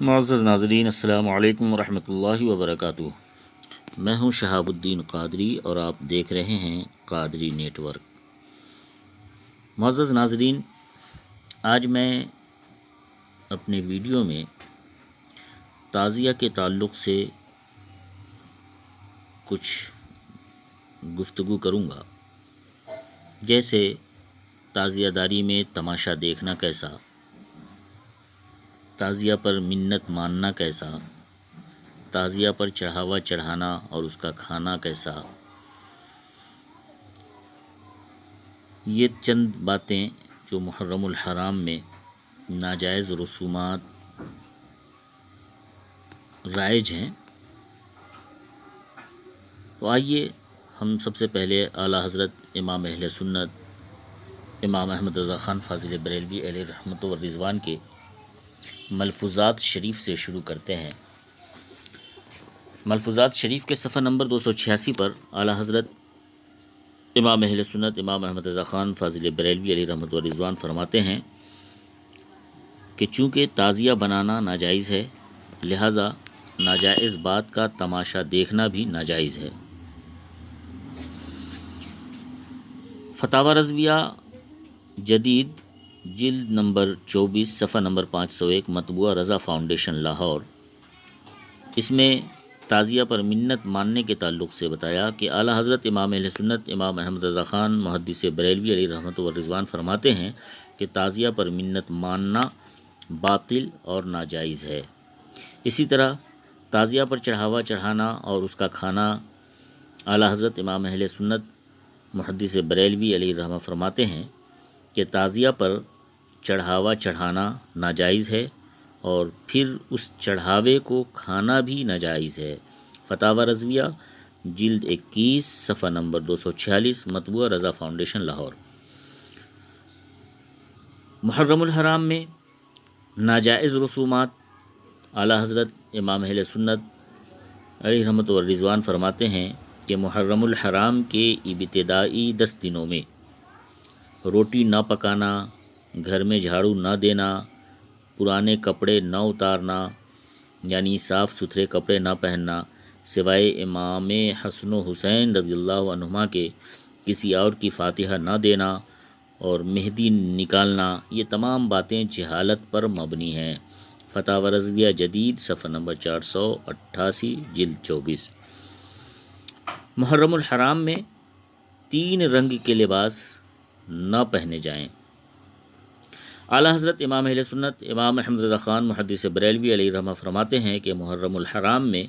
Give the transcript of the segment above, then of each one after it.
معزز ناظرین، السلام علیکم ورحمۃ اللہ وبرکاتہ۔ میں ہوں شہاب الدین قادری اور آپ دیکھ رہے ہیں قادری نیٹ ورک۔ معزز ناظرین، آج میں اپنے ویڈیو میں تعزیہ کے تعلق سے کچھ گفتگو کروں گا، جیسے تعزیہ داری میں تماشا دیکھنا کیسا، تعزیہ پر منت ماننا کیسا، تعزیہ پر چڑھاوا چڑھانا اور اس کا کھانا کیسا۔ یہ چند باتیں جو محرم الحرام میں ناجائز رسومات رائج ہیں، تو آئیے ہم سب سے پہلے اعلیٰ حضرت امام اہل سنت امام احمد رضا خان فاضل بریلوی علیہ رحمت و رضوان کے ملفوظات شریف سے شروع کرتے ہیں۔ ملفوظات شریف کے صفحہ نمبر 286 پر اعلیٰ حضرت امام اہل سنت امام احمد رضا خان فاضل بریلوی علیہ رحمت و رضوان فرماتے ہیں کہ چونکہ تعزیہ بنانا ناجائز ہے، لہذا ناجائز بات کا تماشا دیکھنا بھی ناجائز ہے۔ فتاوی رضویہ جدید جلد نمبر 24 صفحہ نمبر 501 مطبوعہ رضا فاؤنڈیشن لاہور، اس میں تعزیہ پر منت ماننے کے تعلق سے بتایا کہ اعلیٰ حضرت امام اہل سنت امام احمد رضا خان محدث بریلوی علیہ رحمت و رضوان فرماتے ہیں کہ تعزیہ پر منت ماننا باطل اور ناجائز ہے۔ اسی طرح تعزیہ پر چڑھاوا چڑھانا اور اس کا کھانا اعلیٰ حضرت امام اہل سنت محدث بریلوی علیہ رحمہ فرماتے ہیں کہ تعزیہ پر چڑھاوا چڑھانا ناجائز ہے اور پھر اس چڑھاوے کو کھانا بھی ناجائز ہے۔ فتاوی رضویہ جلد 21 صفحہ نمبر 246 مطبوعہ رضا فاؤنڈیشن لاہور۔ محرم الحرام میں ناجائز رسومات اعلیٰ حضرت امام اہل سنت علیہ رحمت و رضوان فرماتے ہیں کہ محرم الحرام کے ابتدائی 10 دنوں میں روٹی نہ پکانا، گھر میں جھاڑو نہ دینا، پرانے کپڑے نہ اتارنا یعنی صاف ستھرے کپڑے نہ پہننا، سوائے امام حسن و حسین رضی اللہ عنہما کے کسی اور کی فاتحہ نہ دینا اور مہندی نکالنا، یہ تمام باتیں جہالت پر مبنی ہیں۔ فتاوی رضویہ جدید صفحہ نمبر 488 جلد 24۔ محرم الحرام میں 3 رنگ کے لباس نہ پہنے جائیں۔ اعلیٰ حضرت امام اہل سنت امام احمد رضا خان محدث بریلوی علیہ رحمہ فرماتے ہیں کہ محرم الحرام میں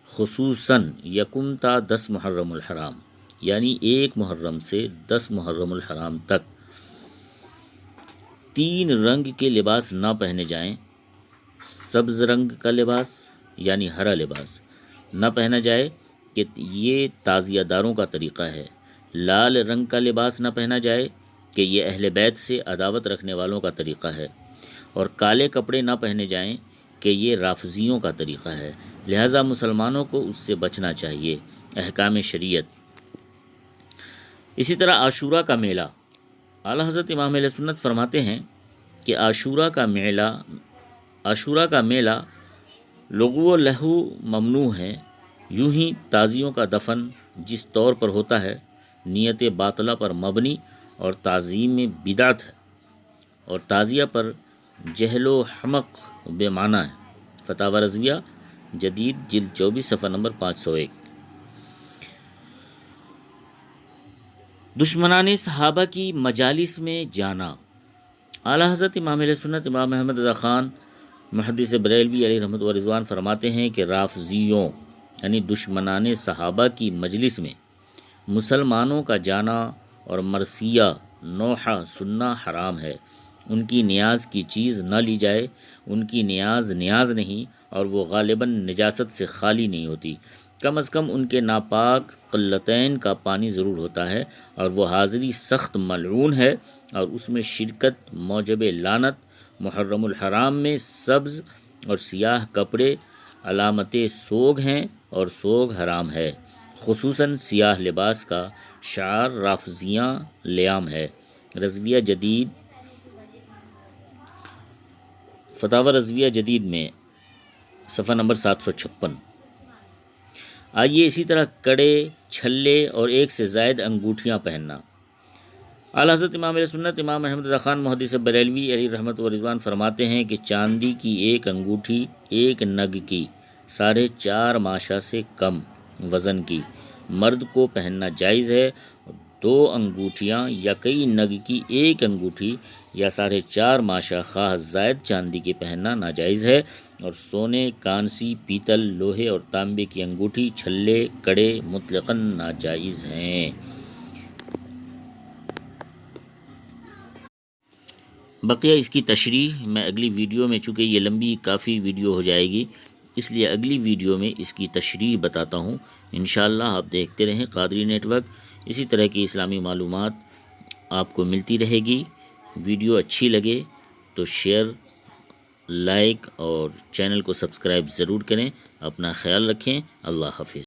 خصوصاً یکم تا 10 محرم الحرام یعنی 1 محرم سے 10 محرم الحرام تک 3 رنگ کے لباس نہ پہنے جائیں۔ سبز رنگ کا لباس یعنی ہرا لباس نہ پہنا جائے کہ یہ تعزیہ داروں کا طریقہ ہے۔ لال رنگ کا لباس نہ پہنا جائے کہ یہ اہل بیت سے عداوت رکھنے والوں کا طریقہ ہے، اور کالے کپڑے نہ پہنے جائیں کہ یہ رافضیوں کا طریقہ ہے، لہٰذا مسلمانوں کو اس سے بچنا چاہیے۔ احکام شریعت۔ اسی طرح عاشورہ کا میلہ، اعلیٰ حضرت امام اہل سنت فرماتے ہیں کہ عاشورہ کا میلہ لغو و لہو ممنوع ہے۔ یوں ہی تعزیوں کا دفن جس طور پر ہوتا ہے نیت باطلہ پر مبنی اور تعظیم میں بدعت ہے، اور تعزیہ پر جہل و حمق بے معنی ہے۔ فتاوی رضویہ جدید جلد 24 صفحہ نمبر 501۔ دشمنان صحابہ کی مجالس میں جانا، اعلیٰ حضرت امام اہل سنت امام احمد رضا خان محدث بریلوی علیہ رحمت و رضوان فرماتے ہیں کہ رافضیوں یعنی دشمنان صحابہ کی مجلس میں مسلمانوں کا جانا اور مرثیہ نوحہ سننا حرام ہے۔ ان کی نیاز کی چیز نہ لی جائے، ان کی نیاز نہیں اور وہ غالباً نجاست سے خالی نہیں ہوتی، کم از کم ان کے ناپاک قلتین کا پانی ضرور ہوتا ہے، اور وہ حاضری سخت ملعون ہے اور اس میں شرکت موجب لعنت۔ محرم الحرام میں سبز اور سیاہ کپڑے علامت سوگ ہیں اور سوگ حرام ہے، خصوصاً سیاہ لباس کا شعار رافضیاں لیام ہے۔ رضویہ جدید فتاوی رضویہ جدید میں صفحہ نمبر 756۔ آئیے اسی طرح کڑے، چھلے اور ایک سے زائد انگوٹھیاں پہننا۔ اعلیٰ حضرت امام اہل سنت امام احمد رضا خان محدث بریلوی علیہ رحمت و رضوان فرماتے ہیں کہ چاندی کی ایک انگوٹھی ایک نگ کی 4.5 ماشا سے کم وزن کی مرد کو پہننا جائز ہے۔ 2 انگوٹھیاں یا کئی نگ کی ایک انگوٹھی یا 4.5 ماشا خواہ زائد چاندی کے پہننا ناجائز ہے، اور سونے، کانسی، پیتل، لوہے اور تانبے کی انگوٹھی، چھلے، کڑے مطلقاً ناجائز ہیں۔ بقیہ اس کی تشریح میں اگلی ویڈیو میں، چونکہ یہ لمبی کافی ویڈیو ہو جائے گی، اس لیے اگلی ویڈیو میں اس کی تشریح بتاتا ہوں۔ انشاءاللہ آپ دیکھتے رہیں قادری نیٹ ورک، اسی طرح کی اسلامی معلومات آپ کو ملتی رہے گی۔ ویڈیو اچھی لگے تو شیئر، لائک اور چینل کو سبسکرائب ضرور کریں۔ اپنا خیال رکھیں۔ اللہ حافظ۔